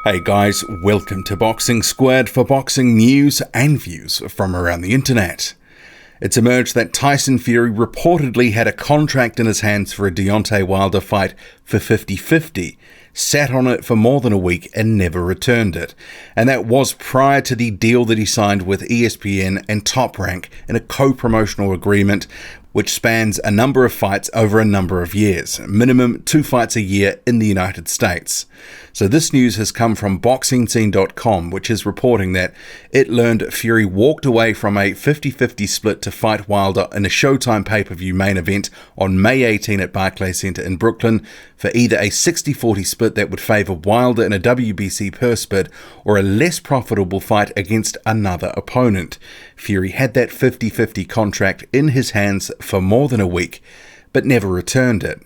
Hey guys, welcome to Boxing Squared for boxing news and views from around the internet. It's emerged that Tyson Fury reportedly had a contract in his hands for a Deontay Wilder fight for 50-50, sat on it for more than a week and never returned it. And that was prior to the deal that he signed with ESPN and Top Rank in a co-promotional agreement which spans a number of fights over a number of years, minimum 2 fights a year in the United States. So this news has come from BoxingScene.com, which is reporting that it learned Fury walked away from a 50-50 split to fight Wilder in a Showtime pay-per-view main event on May 18 at Barclays Center in Brooklyn for either a 60-40 split that would favour Wilder in a WBC purse bid or a less profitable fight against another opponent. Fury had that 50-50 contract in his hands for more than a week, but never returned it.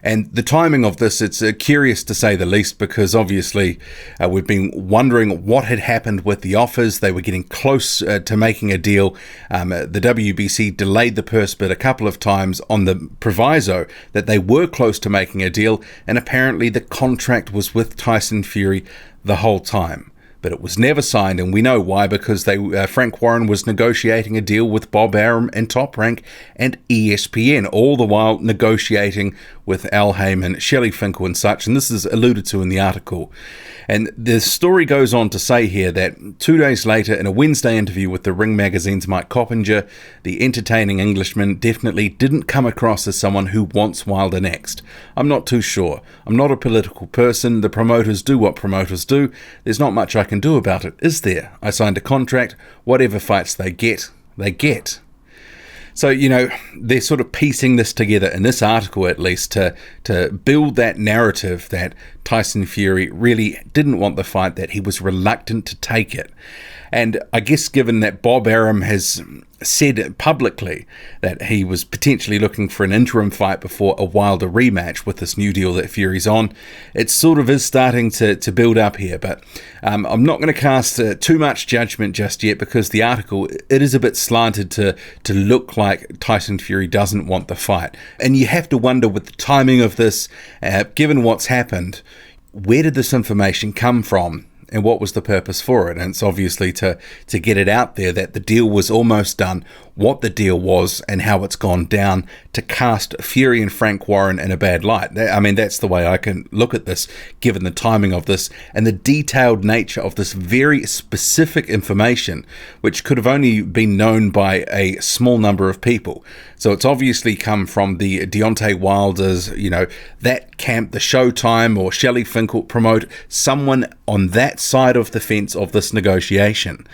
And the timing of this, it's curious to say the least, because obviously we've been wondering what had happened with the offers. They were getting close to making a deal. The WBC delayed the purse bid a couple of times on the proviso that they were close to making a deal, and apparently the contract was with Tyson Fury the whole time. But it was never signed, and we know why, because Frank Warren was negotiating a deal with Bob Arum and Top Rank and ESPN, all the while negotiating with Al Heyman, Shelley Finkel and such, and this is alluded to in the article. And the story goes on to say here that 2 days later, in a Wednesday interview with the Ring Magazine's Mike Coppinger, the entertaining Englishman definitely didn't come across as someone who wants Wilder next. I'm not too sure. I'm not a political person. The promoters do what promoters do. There's not much I can do about it, is there? I signed a contract. Whatever fights they get, they get. So, they're sort of piecing this together in this article, at least, to build that narrative that Tyson Fury really didn't want the fight, that he was reluctant to take it. And I guess given that Bob Arum has said publicly that he was potentially looking for an interim fight before a Wilder rematch with this new deal that Fury's on, it sort of is starting to build up here. But I'm not going to cast too much judgment just yet, because the article, it is a bit slanted to look like Tyson Fury doesn't want the fight. And you have to wonder, with the timing of this, given what's happened, where did this information come from? And what was the purpose for it? And it's obviously to get it out there that the deal was almost done, what the deal was and how it's gone down, to cast Fury and Frank Warren in a bad light. I mean, that's the way I can look at this, given the timing of this and the detailed nature of this very specific information, which could have only been known by a small number of people. So it's obviously come from the Deontay Wilders, that camp, the Showtime or Shelley Finkel promote, someone on that side of the fence of this negotiation.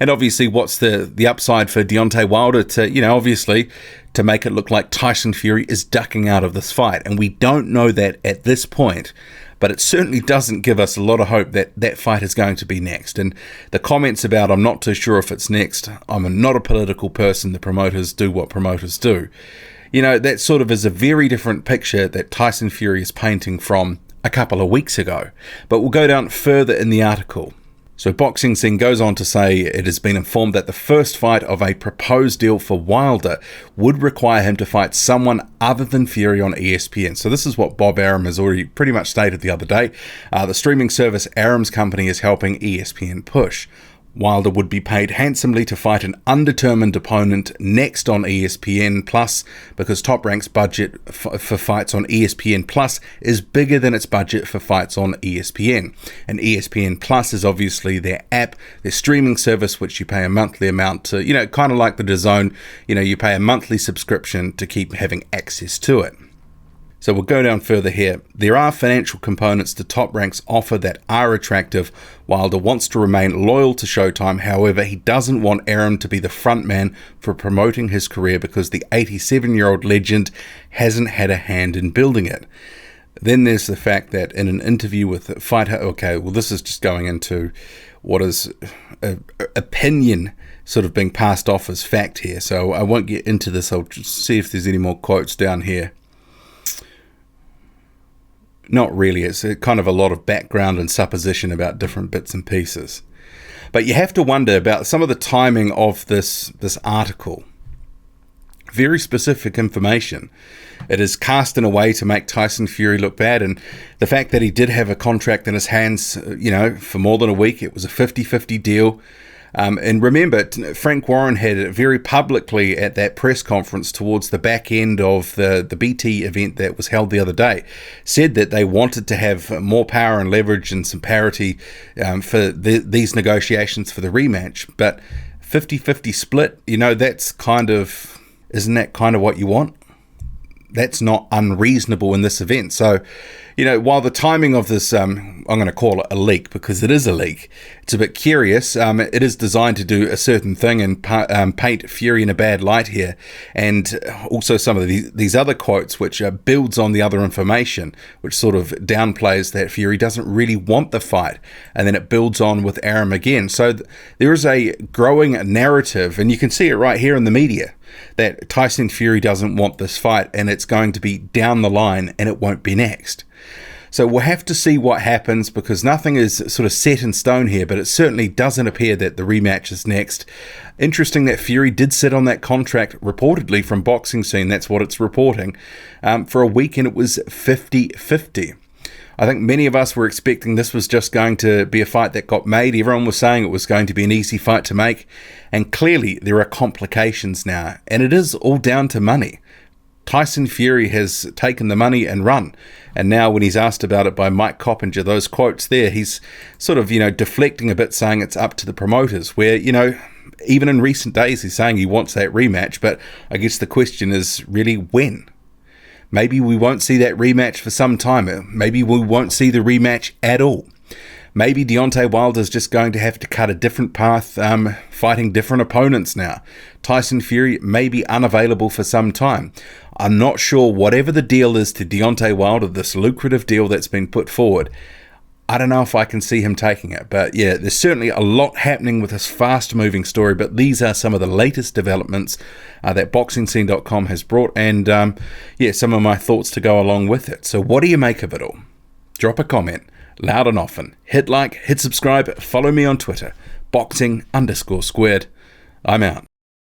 And obviously, what's the upside for Deontay Wilder to, obviously, to make it look like Tyson Fury is ducking out of this fight. And we don't know that at this point, but it certainly doesn't give us a lot of hope that that fight is going to be next. And the comments about, I'm not too sure if it's next, I'm not a political person, the promoters do what promoters do. That sort of is a very different picture that Tyson Fury is painting from a couple of weeks ago. But we'll go down further in the article. So Boxing Scene goes on to say it has been informed that the first fight of a proposed deal for Wilder would require him to fight someone other than Fury on ESPN. So this is what Bob Arum has already pretty much stated the other day. The streaming service Arum's company is helping ESPN push. Wilder would be paid handsomely to fight an undetermined opponent next on ESPN Plus, because Top Rank's budget for fights on ESPN Plus is bigger than its budget for fights on ESPN. And ESPN Plus is obviously their app, their streaming service, which you pay a monthly amount to, kind of like the DAZN, you pay a monthly subscription to keep having access to it. So we'll go down further here. There are financial components to Top Rank's offer that are attractive. Wilder wants to remain loyal to Showtime. However, he doesn't want Arum to be the front man for promoting his career, because the 87-year-old legend hasn't had a hand in building it. Then there's the fact that in an interview with Fighter, this is just going into what is opinion sort of being passed off as fact here. So I won't get into this. I'll just see if there's any more quotes down here. Not really. It's kind of a lot of background and supposition about different bits and pieces. But you have to wonder about some of the timing of this article. Very specific information. It is cast in a way to make Tyson Fury look bad, and the fact that he did have a contract in his hands, for more than a week. It was a 50-50 deal. And remember, Frank Warren had it very publicly at that press conference towards the back end of the BT event that was held the other day, said that they wanted to have more power and leverage and some parity for these negotiations for the rematch. But 50-50 split, isn't that kind of what you want? That's not unreasonable in this event. So, while the timing of this, I'm going to call it a leak because it is a leak, it's a bit curious. It is designed to do a certain thing and paint Fury in a bad light here. And also some of these other quotes, which builds on the other information, which sort of downplays that Fury doesn't really want the fight. And then it builds on with Arum again. So there is a growing narrative, and you can see it right here in the media, that Tyson Fury doesn't want this fight and it's going to be down the line and it won't be next. So we'll have to see what happens because nothing is sort of set in stone here, but it certainly doesn't appear that the rematch is next. Interesting that Fury did sit on that contract, reportedly from Boxing Scene, that's what it's reporting, for a week, and it was 50-50. I think many of us were expecting this was just going to be a fight that got made. Everyone was saying it was going to be an easy fight to make. And clearly there are complications now. And it is all down to money. Tyson Fury has taken the money and run. And now when he's asked about it by Mike Coppinger, those quotes there, he's sort of, deflecting a bit, saying it's up to the promoters. Where, even in recent days, he's saying he wants that rematch. But I guess the question is really when? Maybe we won't see that rematch for some time. Maybe we won't see the rematch at all. Maybe Deontay Wilder's just going to have to cut a different path, fighting different opponents now. Tyson Fury may be unavailable for some time. I'm not sure whatever the deal is to Deontay Wilder, this lucrative deal that's been put forward, I don't know if I can see him taking it. But yeah, there's certainly a lot happening with this fast-moving story, but these are some of the latest developments that BoxingScene.com has brought, and some of my thoughts to go along with it. So what do you make of it all? Drop a comment, loud and often. Hit like, hit subscribe, follow me on Twitter, boxing_squared. I'm out.